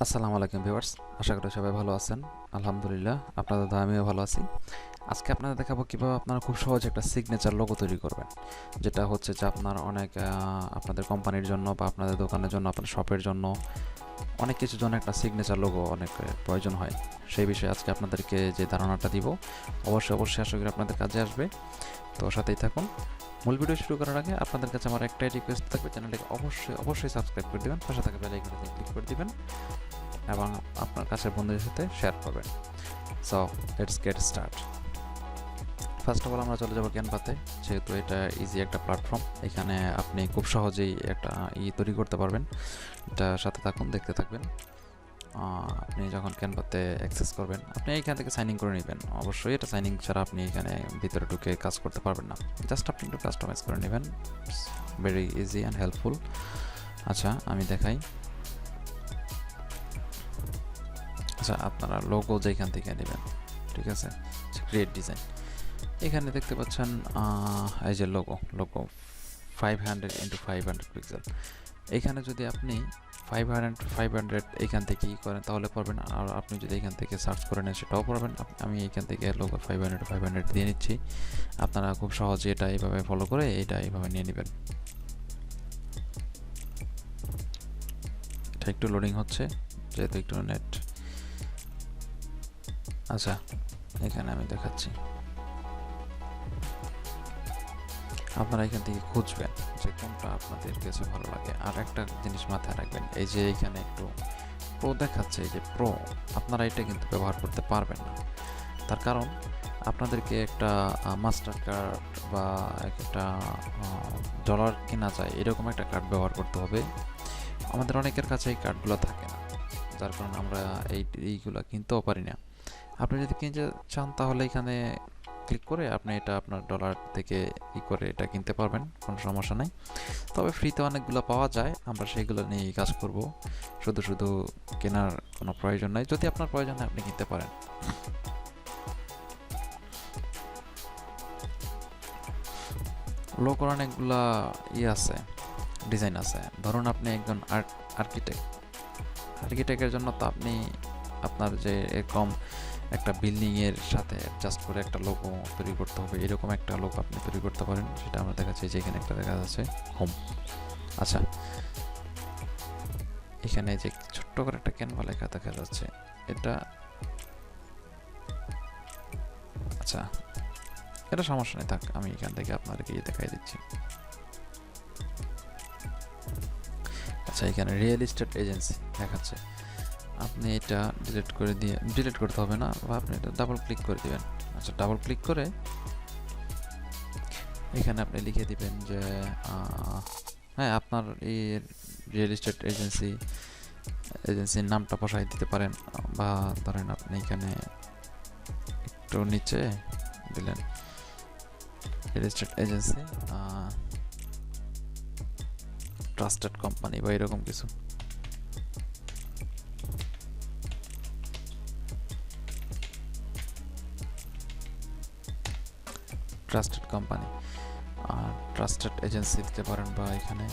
আসসালামু আলাইকুম ভিউয়ার্স, আশা করি সবাই ভালো আছেন। আলহামদুলিল্লাহ, আপনাদের দোয়ায় আমিও ভালো আছি। আজকে আপনাদের দেখাবো কীভাবে আপনারা খুব সহজে একটা সিগনেচার লোগো তৈরি করবেন, যেটা হচ্ছে যে আপনার অনেক আপনাদের কোম্পানির জন্য বা আপনাদের দোকানের জন্য, আপনার শপের জন্য, অনেক কিছুর জন্য একটা সিগনেচার লোগো অনেক প্রয়োজন হয়। সেই বিষয়ে আজকে আপনাদেরকে যে ধারণাটা দিব, অবশ্যই আশা করি আপনাদের কাজে আসবে। তো সাথেই থাকুন। মূল ভিডিও শুরু করার আগে আপনাদের কাছে আমার একটাই রিকোয়েস্ট থাকবে, চ্যানেলটিকে অবশ্যই সাবস্ক্রাইব করে দেবেন, পাশে থাকা বেল আইকনে ক্লিক করে দিবেন এবং আপনার কাছের বন্ধুদের সাথে শেয়ার করবেন। So let's get start. First of all আমরা চলে যাবো ক্যানভাতে, যেহেতু এটা ইজি একটা প্ল্যাটফর্ম। এখানে আপনি খুব সহজেই একটা তৈরি করতে পারবেন। এটা সাথে থাকুন, দেখতে থাকবেন। আপনি যখন ক্যানভাতে অ্যাক্সেস করবেন, আপনি এইখান থেকে সাইন ইন করে নেবেন। অবশ্যই এটা সাইন ইন ছাড়া আপনি এখানে ভিতরে ঢুকে কাজ করতে পারবেন না। জাস্ট আপনি একটু কাস্টমাইজ করে নেবেন, ভেরি ইজি অ্যান্ড হেল্পফুল। আচ্ছা, আমি দেখাই। আচ্ছা, আপনারা লোগো যেখান থেকে নেবেন, ঠিক আছে, ক্রিয়েট ডিজাইন। এখানে দেখতে পাচ্ছেন এই যে লোগো 500x500 পিক্সেল। এখানে যদি আপনি 500 এখান থেকে করেন তাহলে পারবেন, আর আপনি যদি এখান থেকে সার্চ করে নেন সেটাও পারবেন। আমি এখান থেকে লোগো 500 দিয়ে নিচ্ছি। আপনারা খুব সহজে এটা এইভাবে ফলো করে এটা এইভাবে নিয়ে নেবেন। এটা একটু লোডিং হচ্ছে, যেহেতু একটু নেট। আচ্ছা, এখানে আমি দেখাচ্ছি। আপনারা এখান থেকে খুঁজবেন যে কোনটা আপনাদের কাছে ভালো লাগে। আর একটা জিনিস মাথায় রাখবেন, এই যে এখানে একটু প্রো দেখাচ্ছে, এই যে প্রো, আপনারা এটা কিন্তু ব্যবহার করতে পারবেন না। তার কারণ আপনাদেরকে একটা মাস্টার কার্ড বা একটা ডলার কেনা যায় এরকম একটা কার্ড ব্যবহার করতে হবে। আমাদের অনেকের কাছে এই কার্ডগুলো থাকে না, যার কারণে আমরা এইগুলো কিনতেও পারি না। আপনি যদি কিনতে চান তাহলে এখানে ক্লিক করে আপনি এটা আপনার ডলার থেকে করে এটা কিনতে পারবেন, কোনো সমস্যা নেই। তবে ফ্রিতে অনেকগুলো পাওয়া যায়, আমরা সেইগুলো নিয়েই কাজ করব। শুধু কেনার কোনো প্রয়োজন নাই। যদি আপনার প্রয়োজন হয় আপনি কিনতে পারেন। লোগোর অনেকগুলা আছে, ডিজাইন আছে। ধরুন আপনি একজন আর্কিটেক্টের জন্য তো আপনি আপনার যে এরকম একটা বিল্ডিংয়ের সাথে অ্যাডজাস্ট করে একটা লোগো তৈরি করতে হবে, এরকম একটা লোগো আপনি তৈরি করতে পারেন। সেটা আমরা দেখাচ্ছি, যে এখানে একটা দেখা যাচ্ছে হোম। আচ্ছা, এখানে যে ছোট্ট করে একটা ক্যানভা লেখা দেখা যাচ্ছে, এটা আচ্ছা, এটা সমস্যা নেই, থাক, আমি এখান থেকে আপনাদেরকে দেখাই দিচ্ছি। আচ্ছা, এখানে রিয়েল এস্টেট এজেন্সি দেখাচ্ছে। আপনি এটা ডিলিট করতে হবে না, বা আপনি এটা ডাবল ক্লিক করে দিবেন। আচ্ছা, ডাবল ক্লিক করে এখানে আপনি লিখে দিবেন যে হ্যাঁ, আপনার এই রিয়েল এস্টেট এজেন্সির নামটা বসাই দিতে পারেন, বা ধরেন আপনি এখানে একটু নিচে দিলেন real estate agency trusted company বা এরকম কিছু। ট্রাস্টেড কোম্পানি, ট্রাস্টেড এজেন্সি দিতে পারেন, বা এখানে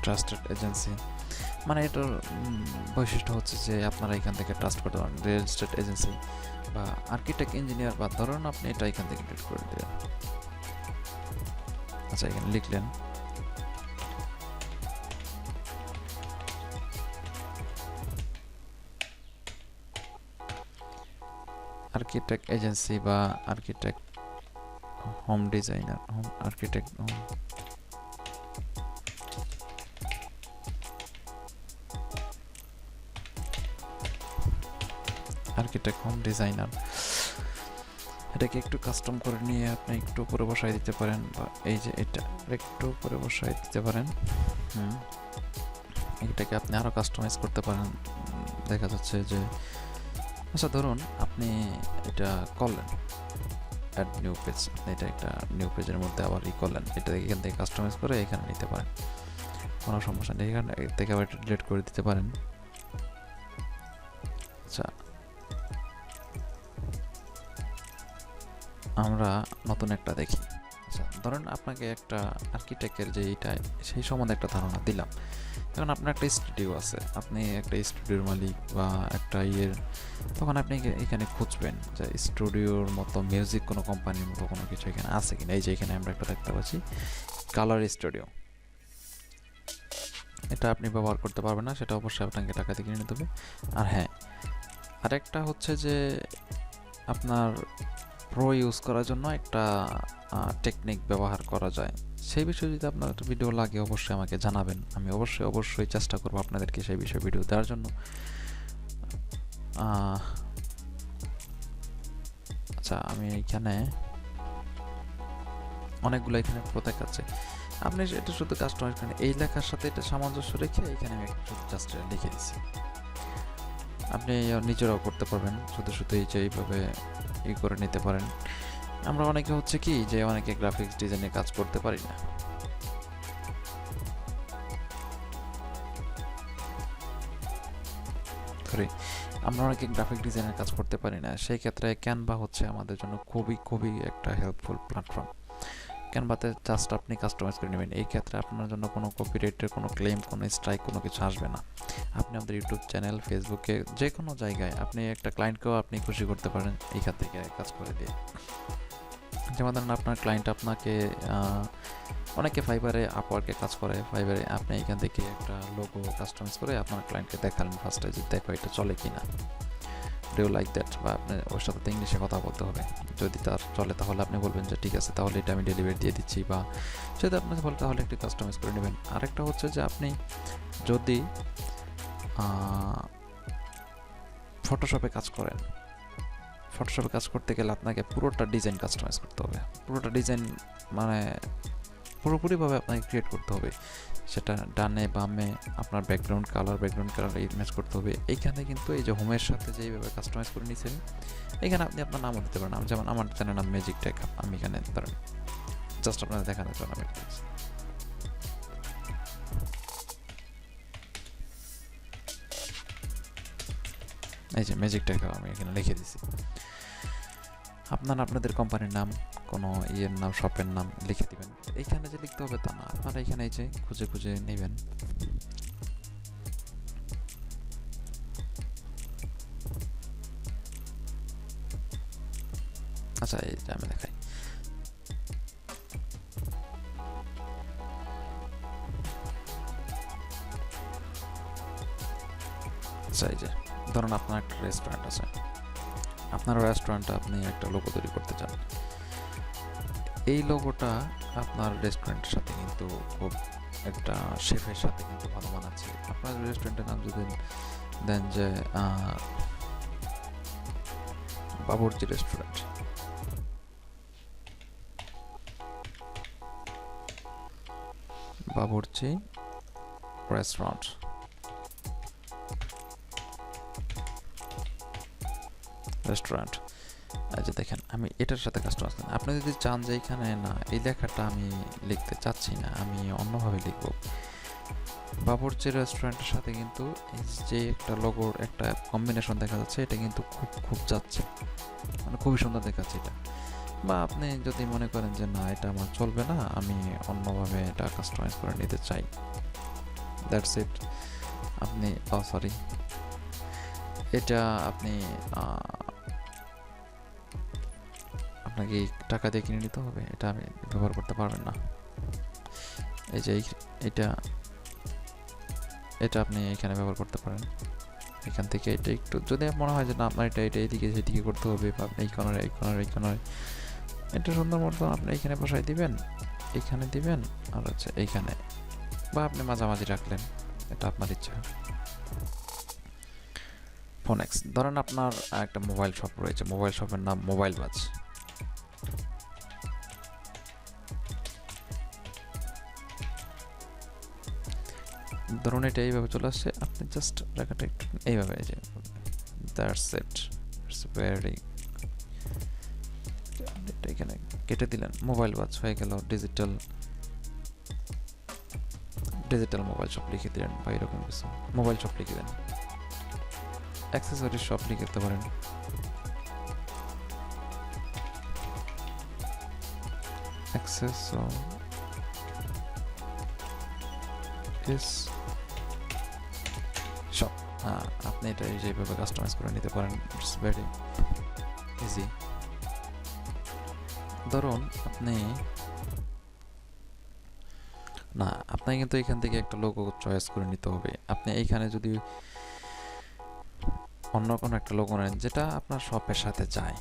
ট্রাস্টেড এজেন্সি। মানে এটার বৈশিষ্ট্য হচ্ছে যে আপনারা এখান থেকে ট্রাস্ট করতে পারেন, রিয়েল এস্টেট এজেন্সি বা আর্কিটেক্ট ইঞ্জিনিয়ার, বা ধরুন আপনি এটা এখান থেকে ডিলিট করে দিলেন। আচ্ছা, এখানে লিখলেন আর্কিটেক্ট এজেন্সি বা architect home designer, home architect home designer. এটাকে একটু কাস্টম করে নিয়ে আপনি একটু উপরে বসাই দিতে পারেন, বা এই যে এটা একটু উপরে বসাই দিতে পারেন। এটাকে আপনি আরও কাস্টমাইজ করতে পারেন। দেখা যাচ্ছে যে আচ্ছা, ধরুন আপনি এটা করলেন অ্যাড নিউ পেজ, আপনি এটা একটা নিউ পেজের মধ্যে আবার করলেন, এটা এখান থেকে কাস্টমাইজ করে এখানে নিতে পারেন, কোনো সমস্যা নেই। এখানে থেকে আবার এটা ডিলিট করে দিতে পারেন। আচ্ছা, আমরা নতুন একটা দেখি। আচ্ছা, ধরেন আপনাকে একটা আর্কিটেক্টের যে এইটা সেই সম্বন্ধে একটা ধারণা দিলাম। এখন আপনার একটা স্টুডিও আছে, আপনি একটা স্টুডিওর মালিক বা একটা তখন আপনি এখানে খুঁজবেন যে স্টুডিওর মতো মিউজিক কোনো কোম্পানির মতো কোনো কিছু এখানে আছে কিনা। এই যে এখানে আমরা একটা দেখতে পাচ্ছি কালার স্টুডিও, এটা আপনি ব্যবহার করতে পারবেন না, সেটা অবশ্যই আপনাকে টাকা দিয়ে কিনে নিতে হবে। আর হ্যাঁ, আরেকটা হচ্ছে যে আপনার প্রো ইউজ করার জন্য একটা টেকনিক ব্যবহার করা যায়। সেই বিষয়ে যদি আপনার ভিডিও লাগে অবশ্যই আমাকে জানাবেন, আমি অবশ্যই চেষ্টা করবো আপনাদেরকে সেই বিষয়ে ভিডিও দেওয়ার জন্য। আচ্ছা, আমি এখানে অনেকগুলো এখানে প্রত্যেক আছে, আপনি এটা শুধু কাস্টমাইজ করেন এই লেখার সাথে এটা সামঞ্জস্য রেখে এখানে আমি জাস্ট লিখে দিচ্ছি। আপনি নিজেরাও করতে পারবেন, শুধু এই যে এইভাবে করে নিতে পারেন। আমরা অনেকে হচ্ছে কি যে অনেকে গ্রাফিক্স ডিজাইনে কাজ করতে পারি না, আমরা অনেকে গ্রাফিক ডিজাইনের কাজ করতে পারি না। সেই ক্ষেত্রে ক্যানভা হচ্ছে আমাদের জন্য খুবই একটা হেল্পফুল প্ল্যাটফর্ম। ক্যানভাতে জাস্ট আপনি কাস্টমাইজ করে নেবেন, এই ক্ষেত্রে আপনার জন্য কোনো কপিরাইটের কোনো ক্লেম, কোনো স্ট্রাইক, কোনো কিছু আসবে না। আপনি আমাদের ইউটিউব চ্যানেল, ফেসবুকে যে কোনো জায়গায় আপনি একটা ক্লায়েন্টকেও আপনি খুশি করতে পারেন এইখান থেকে কাজ করে দিয়ে। যেমন ধরেন আপনার ক্লায়েন্ট আপনাকে অনেকে ফাইবারে, আপওয়ার্কে কাজ করে, ফাইবারে আপনি এখান থেকে একটা লোগো কাস্টমাইজ করে আপনার ক্লায়েন্টকে দেখালেন ফার্স্টে যে দেখো এটা চলে কিনা, ডু ইউ লাইক দ্যাট, বা আপনি ওর সাথে তো ইংলিশে কথা বলতে হবে। যদি তার চলে তাহলে আপনি বলবেন যে ঠিক আছে তাহলে এটা আমি ডেলিভারি দিয়ে দিচ্ছি, বা যদি আপনাকে বলে তাহলে একটু কাস্টমাইজ করে নেবেন। আরেকটা হচ্ছে যে আপনি যদি ফটোশপে কাজ করেন, ফটোশপে কাজ করতে গেলে আপনাকে পুরোটা ডিজাইন কাস্টমাইজ করতে হবে, পুরোটা ডিজাইন মানে পুরোপুরিভাবে আপনাকে ক্রিয়েট করতে হবে। সেটা ডানে বামে আপনার ব্যাকগ্রাউন্ড কালার ম্যাচ করতে হবে। এইখানে কিন্তু এই যে হোমের সাথে যেইভাবে কাস্টমাইজ করে নিয়েছেন, এখানে আপনি আপনার নামও দিতে পারেন। যেমন আমার চ্যানেল নাম ম্যাজিক টেক, আমি এখানে ধরেন জাস্ট আপনাদের দেখানোর জন্য আমি এই যে ম্যাজিক টেক আমি এখানে লিখে দিছি। আপনাদের কোম্পানির নাম, কোনো নাম, শপের নাম লিখে দিবেন। এইখানে যে লিখতে হবে তা না, আপনারা এখানে এই যে খুঁজে নেবেন। আচ্ছা, এই যে আমি দেখাই, আচ্ছা এই যে ধরুন আপনার একটা রেস্টুরেন্ট আছে, আপনার রেস্টুরেন্টে আপনি একটা লোগো তৈরি করতে চান। এই লোগোটা আপনার রেস্টুরেন্টের সাথে কিন্তু খুব একটা শেফের সাথে কিন্তু ভালো মানাচ্ছে। আপনার রেস্টুরেন্টের নাম যদি দেন যে বাবুর্চি রেস্টুরেন্ট, বাবুর্চি রেস্টুরেন্ট, যে দেখেন আমি এটার সাথে কাস্টমার, আপনি যদি চান যে এখানে না এই লেখাটা আমি লিখতে চাচ্ছি না, আমি অন্যভাবে লিখব, বাবুর্চি রেস্টুরেন্টের সাথে কিন্তু এই যে একটা লোগোর একটা কম্বিনেশন দেখা যাচ্ছে, এটা কিন্তু খুব যাচ্ছে, মানে খুবই সুন্দর দেখাচ্ছে এটা। বা আপনি যদি মনে করেন যে না এটা আমার চলবে না, আমি অন্যভাবে এটা কাস্টমাইজ করে নিতে চাই, দ্যাটস ইট। আপনি সরি, এটা আপনি আপনাকে টাকা দিয়ে কিনে নিতে হবে, এটা আমি ব্যবহার করতে পারবেন না। এই যে এটা আপনি এখানে ব্যবহার করতে পারেন। এখান থেকে এটা একটু যদি মনে হয় যে না আপনার এটা এইদিকে সেদিকে করতে হবে, বা আপনি এই কর্নারে এটা সুন্দর মতো আপনি এখানে বসাই দিবেন, এখানে দিবেন, আর হচ্ছে এইখানে, বা আপনি মাঝামাঝি রাখলেন, এটা আপনার ইচ্ছা। ফোনেক্স, ধরেন আপনার একটা মোবাইল শপ রয়েছে, মোবাইল শপের নাম মোবাইল বাজ। ধরুন এটা এইভাবে চলে আসছে, আপনি জাস্ট লেখাটা একটু এইভাবে, এই যে দ্যাটস ইট, ইটস ভেরি, এটা এখানে কেটে দিলেন, মোবাইল বাজ হয়ে গেল। ডিজিটাল মোবাইল শপ লিখে দিলেন, বা এরকম কিছু মোবাইল শপ লিখে দেন, অ্যাক্সেসরিজ শপ লিখে দিতে পারেন। Accessories shop. আপনি এটা যেভাবে কাস্টমাইজ করে নিতে পারেন, ইটস ভেরি ইজি। ধরুন আপনাকে কিন্তু এখান থেকে একটা লোগো চয়েস করে নিতে হবে। আপনি এইখানে যদি অন্য কোনো একটা লোগো নেন যেটা আপনার শপের সাথে যায়,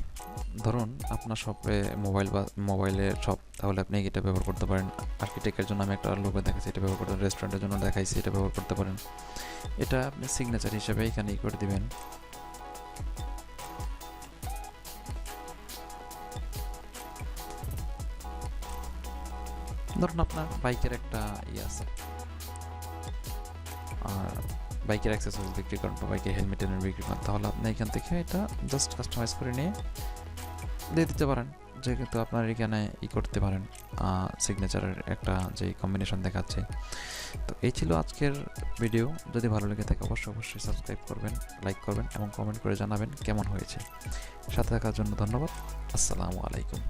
ধরুন আপনার শপে মোবাইলের শপ, তাহলে আপনি এটা ব্যবহার করতে পারেন। আর্কিটেক্টের জন্য আমি একটা লোগো দেখাচ্ছি, এটা ব্যবহার করতে পারেন। রেস্টুরেন্টের জন্য দেখাইছি, এটা ব্যবহার করতে পারেন। এটা আপনি সিগনেচার হিসেবে এখানে করে দিবেন। ধরুন আপনার বাইকের একটা আছে, আর বাইকের অ্যাক্সেসরিজ বিক্রি করেন বা বাইকের হেলমেট বিক্রি করেন, তাহলে আপনি এখান থেকে এটা জাস্ট কাস্টমাইজ করে নিয়ে দিয়ে দিতে পারেন। যেহেতু আপনার এখানে করতে পারেন সিগনেচারের একটা যে কম্বিনেশন দেখাচ্ছে। তো এই ছিল আজকের ভিডিও। যদি ভালো লেগে থাকে অবশ্যই সাবস্ক্রাইব করবেন, লাইক করবেন এবং কমেন্ট করে জানাবেন কেমন হয়েছে। সাথে থাকার জন্য ধন্যবাদ। আসসালামু আলাইকুম।